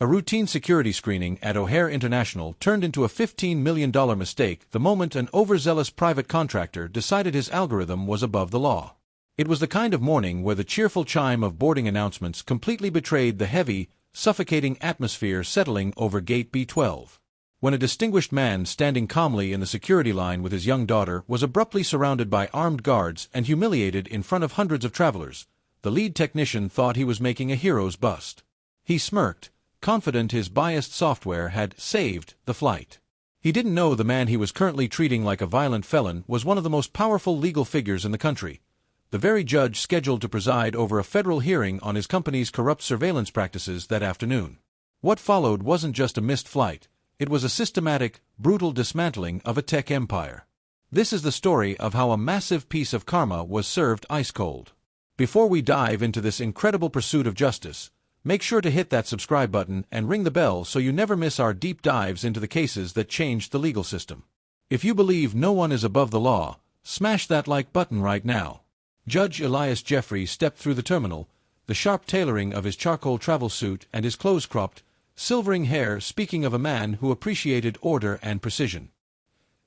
A routine security screening at O'Hare International turned into a $15 million mistake the moment an overzealous private contractor decided his algorithm was above the law. It was the kind of morning where the cheerful chime of boarding announcements completely betrayed the heavy, suffocating atmosphere settling over Gate B12. When a distinguished man standing calmly in the security line with his young daughter was abruptly surrounded by armed guards and humiliated in front of hundreds of travelers, the lead technician thought he was making a hero's bust. He smirked, confident his biased software had saved the flight. He didn't know the man he was currently treating like a violent felon was one of the most powerful legal figures in the country, the very judge scheduled to preside over a federal hearing on his company's corrupt surveillance practices that afternoon. What followed wasn't just a missed flight, it was a systematic, brutal dismantling of a tech empire. This is the story of how a massive piece of karma was served ice-cold. Before we dive into this incredible pursuit of justice, make sure to hit that subscribe button and ring the bell so you never miss our deep dives into the cases that changed the legal system. If you believe no one is above the law, smash that like button right now. Judge Elias Jeffrey stepped through the terminal, the sharp tailoring of his charcoal travel suit and his close-cropped, silvering hair speaking of a man who appreciated order and precision.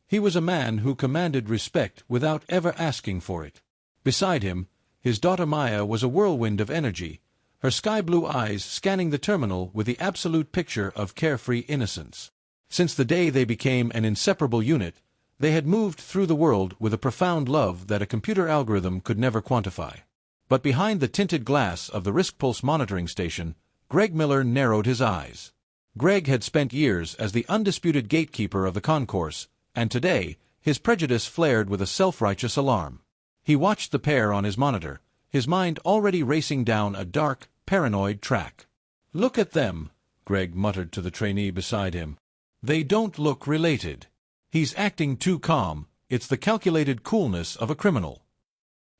He was a man who commanded respect without ever asking for it. Beside him, his daughter Maya was a whirlwind of energy, her sky-blue eyes scanning the terminal with the absolute picture of carefree innocence. Since the day they became an inseparable unit, they had moved through the world with a profound love that a computer algorithm could never quantify. But behind the tinted glass of the Risk Pulse monitoring station, Greg Miller narrowed his eyes. Greg had spent years as the undisputed gatekeeper of the concourse, and today, his prejudice flared with a self-righteous alarm. He watched the pair on his monitor, his mind already racing down a dark, paranoid track. "Look at them," Greg muttered to the trainee beside him. "They don't look related. He's acting too calm, it's the calculated coolness of a criminal."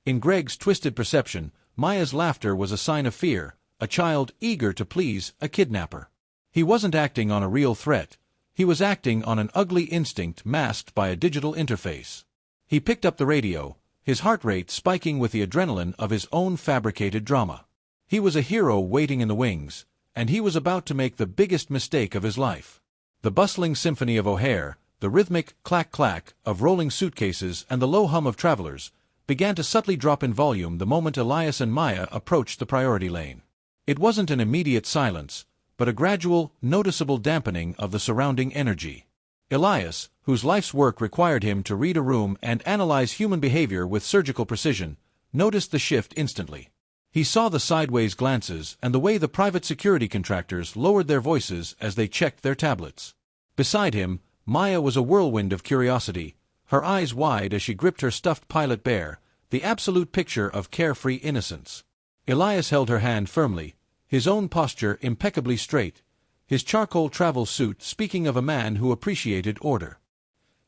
In Greg's twisted perception, Maya's laughter was a sign of fear, a child eager to please a kidnapper. He wasn't acting on a real threat, he was acting on an ugly instinct masked by a digital interface. He picked up the radio, his heart rate spiking with the adrenaline of his own fabricated drama. He was a hero waiting in the wings, and he was about to make the biggest mistake of his life. The bustling symphony of O'Hare, the rhythmic clack-clack of rolling suitcases and the low hum of travelers, began to subtly drop in volume the moment Elias and Maya approached the priority lane. It wasn't an immediate silence, but a gradual, noticeable dampening of the surrounding energy. Elias, whose life's work required him to read a room and analyze human behavior with surgical precision, noticed the shift instantly. He saw the sideways glances and the way the private security contractors lowered their voices as they checked their tablets. Beside him, Maya was a whirlwind of curiosity, her eyes wide as she gripped her stuffed pilot bear, the absolute picture of carefree innocence. Elias held her hand firmly, his own posture impeccably straight, his charcoal travel suit speaking of a man who appreciated order.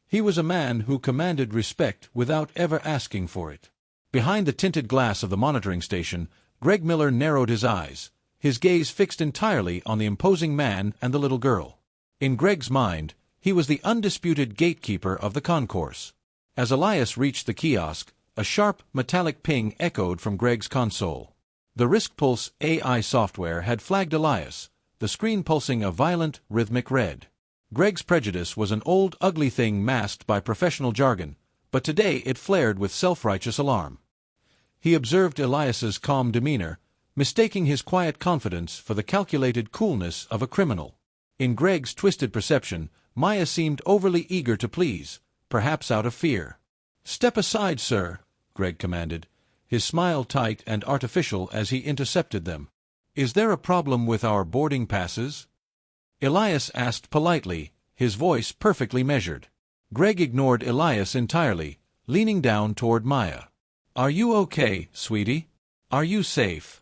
He was a man who commanded respect without ever asking for it. Behind the tinted glass of the monitoring station, Greg Miller narrowed his eyes, his gaze fixed entirely on the imposing man and the little girl. In Greg's mind, he was the undisputed gatekeeper of the concourse. As Elias reached the kiosk, a sharp, metallic ping echoed from Greg's console. The Risk Pulse AI software had flagged Elias, the screen pulsing a violent, rhythmic red. Greg's prejudice was an old, ugly thing masked by professional jargon, but today it flared with self-righteous alarm. He observed Elias's calm demeanor, mistaking his quiet confidence for the calculated coolness of a criminal. In Greg's twisted perception, Maya seemed overly eager to please, perhaps out of fear. "Step aside, sir," Greg commanded, his smile tight and artificial as he intercepted them. "Is there a problem with our boarding passes?" Elias asked politely, his voice perfectly measured. Greg ignored Elias entirely, leaning down toward Maya. "Are you okay, sweetie? Are you safe?"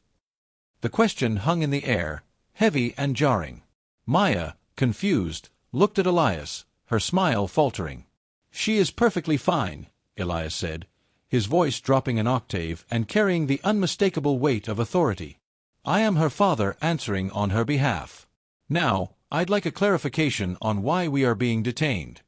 The question hung in the air, heavy and jarring. Maya, confused, looked at Elias, her smile faltering. "She is perfectly fine," Elias said, his voice dropping an octave and carrying the unmistakable weight of authority. "I am her father answering on her behalf. Now, I'd like a clarification on why we are being detained."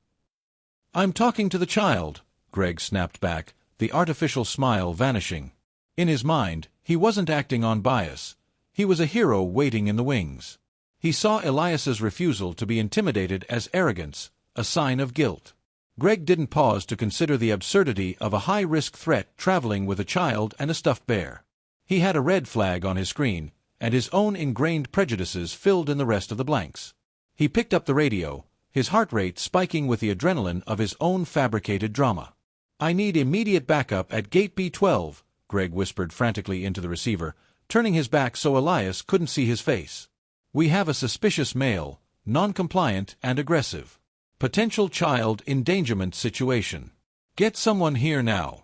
"I'm talking to the child," Greg snapped back, the artificial smile vanishing. In his mind, he wasn't acting on bias. He was a hero waiting in the wings. He saw Elias's refusal to be intimidated as arrogance, a sign of guilt. Greg didn't pause to consider the absurdity of a high-risk threat traveling with a child and a stuffed bear. He had a red flag on his screen, and his own ingrained prejudices filled in the rest of the blanks. He picked up the radio, his heart rate spiking with the adrenaline of his own fabricated drama. "I need immediate backup at Gate B12, Greg whispered frantically into the receiver, turning his back so Elias couldn't see his face. "We have a suspicious male, non-compliant and aggressive. Potential child endangerment situation. Get someone here now."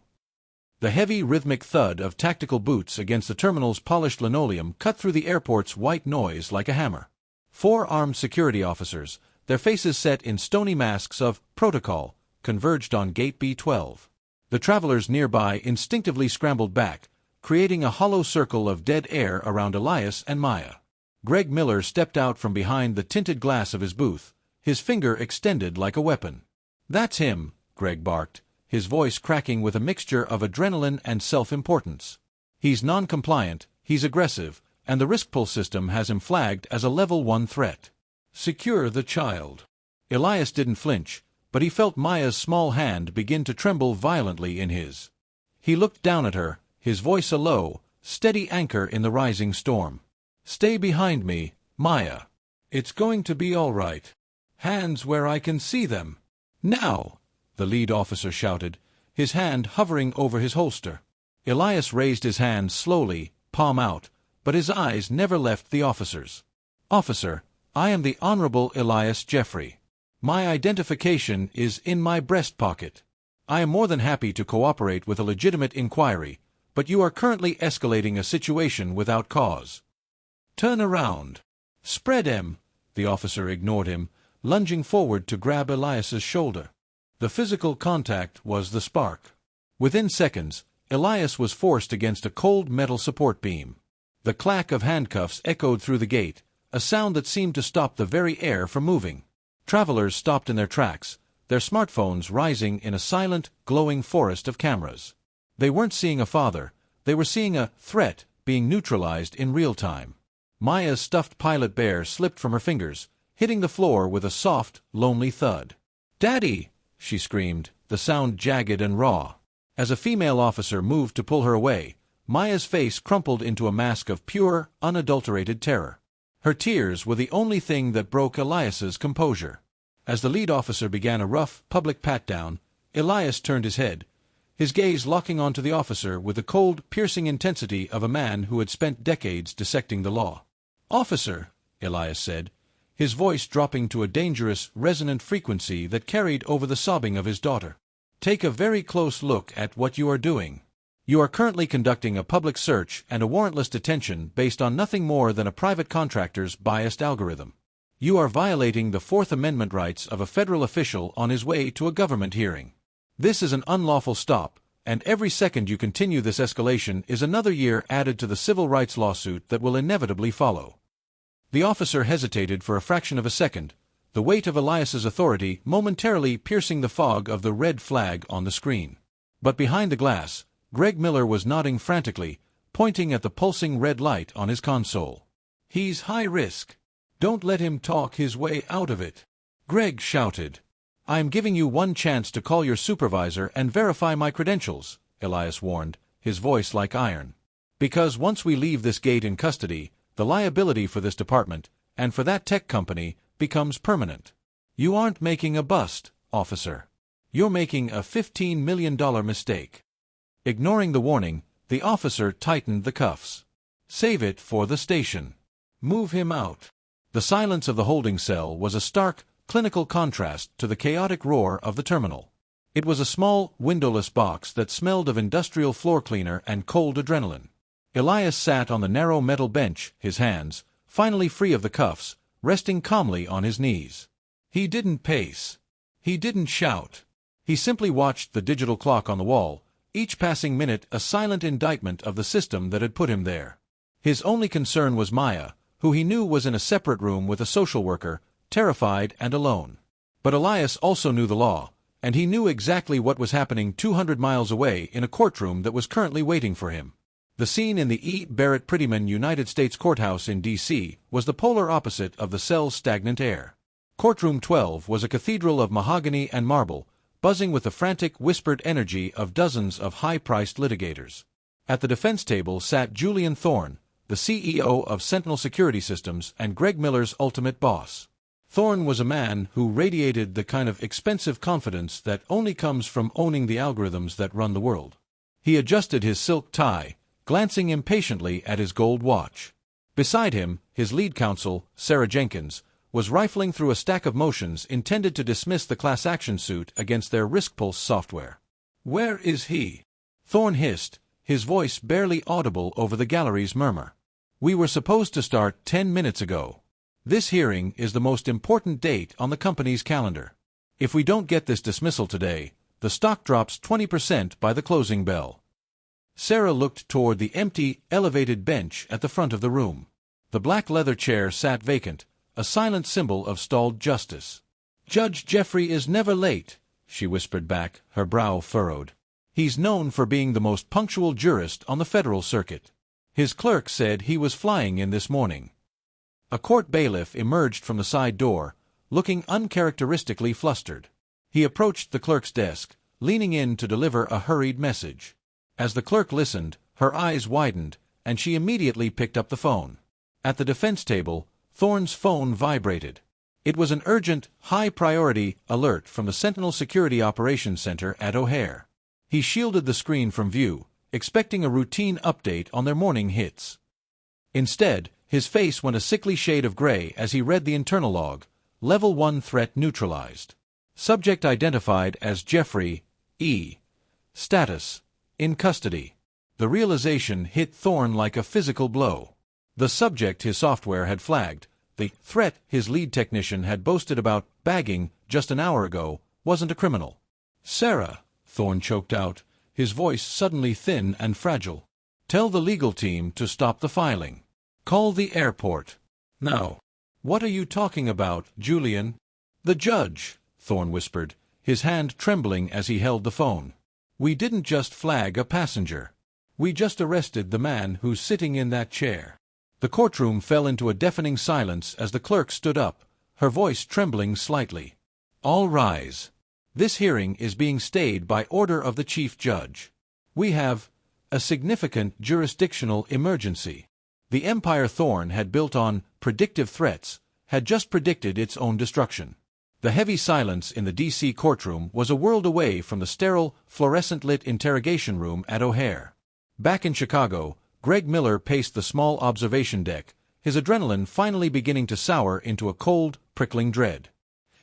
The heavy rhythmic thud of tactical boots against the terminal's polished linoleum cut through the airport's white noise like a hammer. 4 armed security officers, their faces set in stony masks of protocol, converged on Gate B12. The travelers nearby instinctively scrambled back, creating a hollow circle of dead air around Elias and Maya. Greg Miller stepped out from behind the tinted glass of his booth, his finger extended like a weapon. "That's him," Greg barked, his voice cracking with a mixture of adrenaline and self-importance. "He's non-compliant, he's aggressive, and the risk pull system has him flagged as a level 1 threat. Secure the child." Elias didn't flinch, but he felt Maya's small hand begin to tremble violently in his. He looked down at her, his voice a low, steady anchor in the rising storm. "Stay behind me, Maya. It's going to be all right. Hands where I can see them. Now!" the lead officer shouted, his hand hovering over his holster. Elias raised his hand slowly, palm out, but his eyes never left the officer's. "Officer, I am the Honorable Elias Jeffrey. My identification is in my breast pocket. I am more than happy to cooperate with a legitimate inquiry, but you are currently escalating a situation without cause. Turn around. Spread 'em." The officer ignored him, lunging forward to grab Elias's shoulder. The physical contact was the spark. Within seconds, Elias was forced against a cold metal support beam. The clack of handcuffs echoed through the gate, a sound that seemed to stop the very air from moving. Travelers stopped in their tracks, their smartphones rising in a silent, glowing forest of cameras. They weren't seeing a father, they were seeing a threat being neutralized in real time. Maya's stuffed pilot bear slipped from her fingers, hitting the floor with a soft, lonely thud. "Daddy!" she screamed, the sound jagged and raw. As a female officer moved to pull her away, Maya's face crumpled into a mask of pure, unadulterated terror. Her tears were the only thing that broke Elias's composure. As the lead officer began a rough, public pat-down, Elias turned his head, his gaze locking onto the officer with the cold, piercing intensity of a man who had spent decades dissecting the law. "Officer," Elias said, his voice dropping to a dangerous, resonant frequency that carried over the sobbing of his daughter. "Take a very close look at what you are doing. You are currently conducting a public search and a warrantless detention based on nothing more than a private contractor's biased algorithm. You are violating the Fourth Amendment rights of a federal official on his way to a government hearing. This is an unlawful stop, and every second you continue this escalation is another year added to the civil rights lawsuit that will inevitably follow." The officer hesitated for a fraction of a second, the weight of Elias's authority momentarily piercing the fog of the red flag on the screen. But behind the glass, Greg Miller was nodding frantically, pointing at the pulsing red light on his console. "He's high risk. Don't let him talk his way out of it," Greg shouted. "I am giving you one chance to call your supervisor and verify my credentials," Elias warned, his voice like iron. "Because once we leave this gate in custody, the liability for this department, and for that tech company, becomes permanent. You aren't making a bust, officer. You're making a $15 million mistake." Ignoring the warning, the officer tightened the cuffs. "Save it for the station. Move him out." The silence of the holding cell was a stark, clinical contrast to the chaotic roar of the terminal. It was a small, windowless box that smelled of industrial floor cleaner and cold adrenaline. Elias sat on the narrow metal bench, his hands, finally free of the cuffs, resting calmly on his knees. He didn't pace. He didn't shout. He simply watched the digital clock on the wall, each passing minute a silent indictment of the system that had put him there. His only concern was Maya, who he knew was in a separate room with a social worker, terrified and alone. But Elias also knew the law, and he knew exactly what was happening 200 miles away in a courtroom that was currently waiting for him. The scene in the E. Barrett Prettyman United States Courthouse in D.C. was the polar opposite of the cell's stagnant air. Courtroom 12 was a cathedral of mahogany and marble, buzzing with the frantic, whispered energy of dozens of high-priced litigators. At the defense table sat Julian Thorne, the CEO of Sentinel Security Systems and Greg Miller's ultimate boss. Thorne was a man who radiated the kind of expensive confidence that only comes from owning the algorithms that run the world. He adjusted his silk tie, glancing impatiently at his gold watch. Beside him, his lead counsel, Sarah Jenkins, was rifling through a stack of motions intended to dismiss the class action suit against their RiskPulse software. "Where is he?" Thorne hissed, his voice barely audible over the gallery's murmur. "We were supposed to start 10 minutes ago. This hearing is the most important date on the company's calendar. If we don't get this dismissal today, the stock drops 20% by the closing bell." Sarah looked toward the empty, elevated bench at the front of the room. The black leather chair sat vacant, a silent symbol of stalled justice. "Judge Jeffrey is never late," she whispered back, her brow furrowed. "He's known for being the most punctual jurist on the federal circuit. His clerk said he was flying in this morning." A court bailiff emerged from the side door, looking uncharacteristically flustered. He approached the clerk's desk, leaning in to deliver a hurried message. As the clerk listened, her eyes widened, and she immediately picked up the phone. At the defense table, Thorne's phone vibrated. It was an urgent, high-priority alert from the Sentinel Security Operations Center at O'Hare. He shielded the screen from view, expecting a routine update on their morning hits. Instead, his face went a sickly shade of gray as he read the internal log. Level 1 threat neutralized. Subject identified as Jeffrey E. Status: in custody. The realization hit Thorne like a physical blow. The subject his software had flagged, the threat his lead technician had boasted about bagging just an hour ago, wasn't a criminal. "Sarah," Thorne choked out, his voice suddenly thin and fragile. "Tell the legal team to stop the filing. Call the airport. Now." "What are you talking about, Julian?" "The judge," Thorne whispered, his hand trembling as he held the phone. "We didn't just flag a passenger. We just arrested the man who's sitting in that chair." The courtroom fell into a deafening silence as the clerk stood up, her voice trembling slightly. "All rise. This hearing is being stayed by order of the Chief Judge. We have a significant jurisdictional emergency." The empire Thorne had built on predictive threats had just predicted its own destruction. The heavy silence in the D.C. courtroom was a world away from the sterile, fluorescent-lit interrogation room at O'Hare. Back in Chicago, Greg Miller paced the small observation deck, his adrenaline finally beginning to sour into a cold, prickling dread.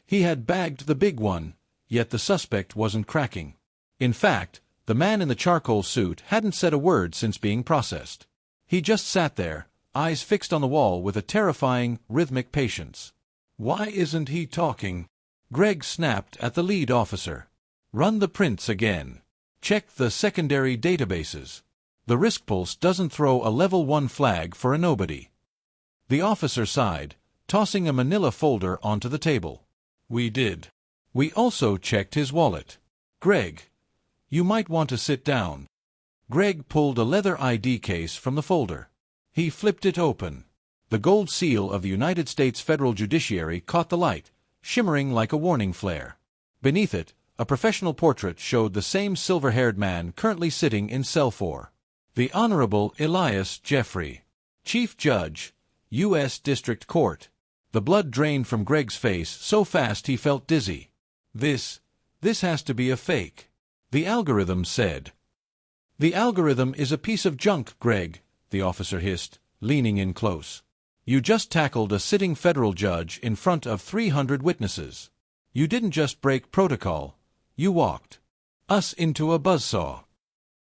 He had bagged the big one, yet the suspect wasn't cracking. In fact, the man in the charcoal suit hadn't said a word since being processed. He just sat there, eyes fixed on the wall with a terrifying, rhythmic patience. "Why isn't he talking?" Greg snapped at the lead officer. "Run the prints again. Check the secondary databases. The RiskPulse doesn't throw a level 1 flag for a nobody." The officer sighed, tossing a manila folder onto the table. "We did. We also checked his wallet. Greg, you might want to sit down." Greg pulled a leather ID case from the folder. He flipped it open. The gold seal of the United States federal judiciary caught the light, shimmering like a warning flare. Beneath it, a professional portrait showed the same silver-haired man currently sitting in cell 4. The Honorable Elias Jeffrey, Chief Judge, U.S. District Court. The blood drained from Greg's face so fast he felt dizzy. This has to be a fake," the algorithm said. "The algorithm is a piece of junk, Greg," the officer hissed, leaning in close. "You just tackled a sitting federal judge in front of 300 witnesses. You didn't just break protocol, you walked us into a buzzsaw."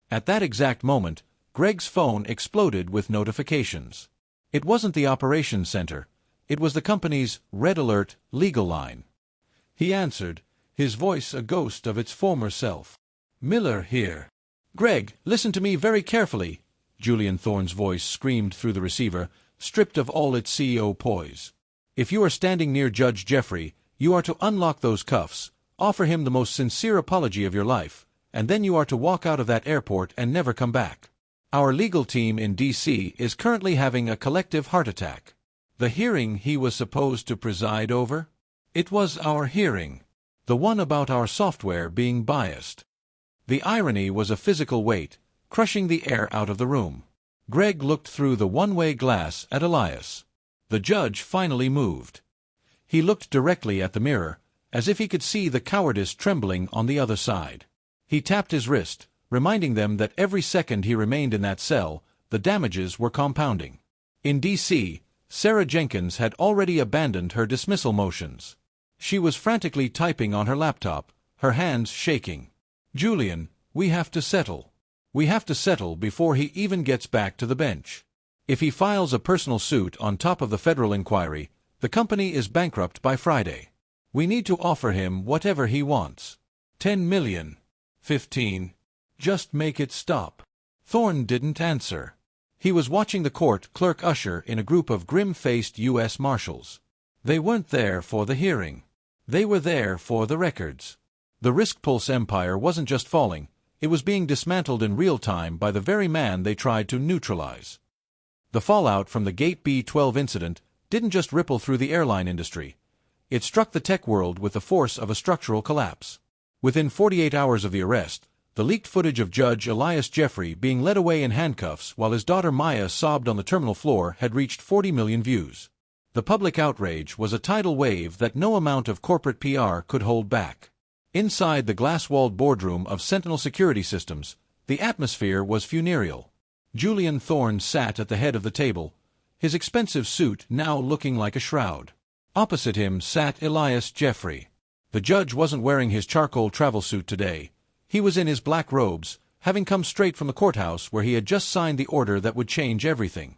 At that exact moment, Greg's phone exploded with notifications. It wasn't the operations center, it was the company's Red Alert legal line. He answered, his voice a ghost of its former self. "Miller here." "Greg, listen to me very carefully," Julian Thorne's voice screamed through the receiver, stripped of all its CEO poise. "If you are standing near Judge Jeffrey, you are to unlock those cuffs, offer him the most sincere apology of your life, and then you are to walk out of that airport and never come back. Our legal team in D.C. is currently having a collective heart attack. The hearing he was supposed to preside over? It was our hearing. The one about our software being biased. The irony was a physical weight, crushing the air out of the room. Greg looked through the one-way glass at Elias. The judge finally moved. He looked directly at the mirror, as if he could see the cowardice trembling on the other side. He tapped his wrist, reminding them that every second he remained in that cell, the damages were compounding. In D.C., Sarah Jenkins had already abandoned her dismissal motions. She was frantically typing on her laptop, her hands shaking. "Julian, we have to settle. We have to settle before he even gets back to the bench. If he files a personal suit on top of the federal inquiry, the company is bankrupt by Friday. We need to offer him whatever he wants. 10 million. 15. Just make it stop." Thorne didn't answer. He was watching the court clerk usher in a group of grim-faced U.S. Marshals. They weren't there for the hearing. They were there for the records. The risk-pulse empire wasn't just falling, it was being dismantled in real time by the very man they tried to neutralize. The fallout from the Gate B-12 incident didn't just ripple through the airline industry. It struck the tech world with the force of a structural collapse. Within 48 hours of the arrest, the leaked footage of Judge Elias Jeffrey being led away in handcuffs while his daughter Maya sobbed on the terminal floor had reached 40 million views. The public outrage was a tidal wave that no amount of corporate PR could hold back. Inside the glass-walled boardroom of Sentinel Security Systems, the atmosphere was funereal. Julian Thorne sat at the head of the table, his expensive suit now looking like a shroud. Opposite him sat Elias Jeffrey. The judge wasn't wearing his charcoal travel suit today. He was in his black robes, having come straight from the courthouse where he had just signed the order that would change everything.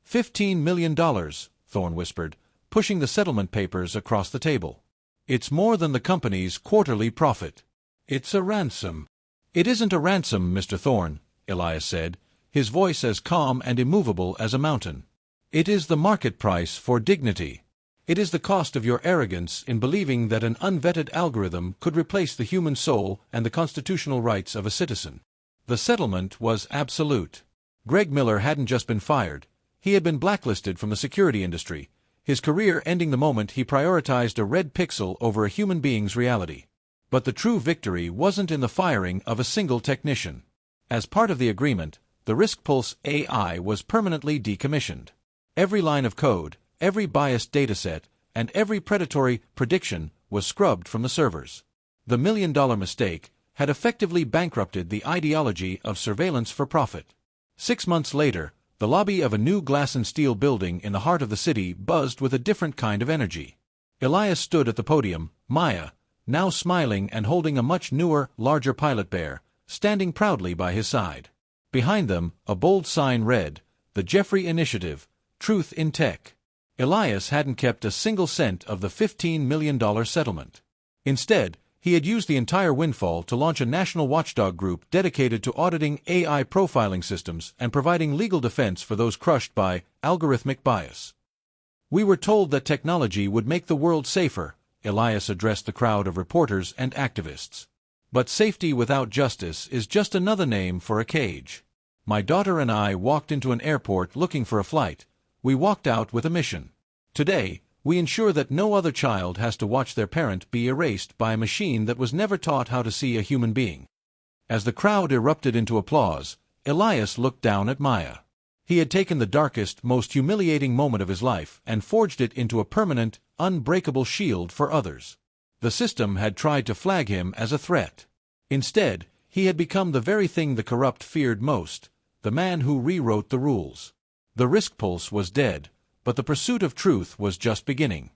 $15 million, Thorne whispered, pushing the settlement papers across the table. "It's more than the company's quarterly profit. It's a ransom." "It isn't a ransom, Mr. Thorne," Elias said, his voice as calm and immovable as a mountain. "It is the market price for dignity. It is the cost of your arrogance in believing that an unvetted algorithm could replace the human soul and the constitutional rights of a citizen." The settlement was absolute. Greg Miller hadn't just been fired. He had been blacklisted from the security industry, his career ending the moment he prioritized a red pixel over a human being's reality. But the true victory wasn't in the firing of a single technician. As part of the agreement, the risk-pulse AI was permanently decommissioned. Every line of code, every biased dataset, and every predatory prediction was scrubbed from the servers. The million-dollar mistake had effectively bankrupted the ideology of surveillance for profit. 6 months later, the lobby of a new glass-and-steel building in the heart of the city buzzed with a different kind of energy. Elias stood at the podium, Maya, now smiling and holding a much newer, larger pilot bear, standing proudly by his side. Behind them, a bold sign read, "The Jeffrey Initiative, Truth in Tech." Elias hadn't kept a single cent of the $15 million settlement. Instead, he had used the entire windfall to launch a national watchdog group dedicated to auditing AI profiling systems and providing legal defense for those crushed by algorithmic bias. "We were told that technology would make the world safer," Elias addressed the crowd of reporters and activists. "But safety without justice is just another name for a cage. My daughter and I walked into an airport looking for a flight. We walked out with a mission. Today, we ensure that no other child has to watch their parent be erased by a machine that was never taught how to see a human being." As the crowd erupted into applause, Elias looked down at Maya. He had taken the darkest, most humiliating moment of his life and forged it into a permanent, unbreakable shield for others. The system had tried to flag him as a threat. Instead, he had become the very thing the corrupt feared most, the man who rewrote the rules. The risk pulse was dead, but the pursuit of truth was just beginning.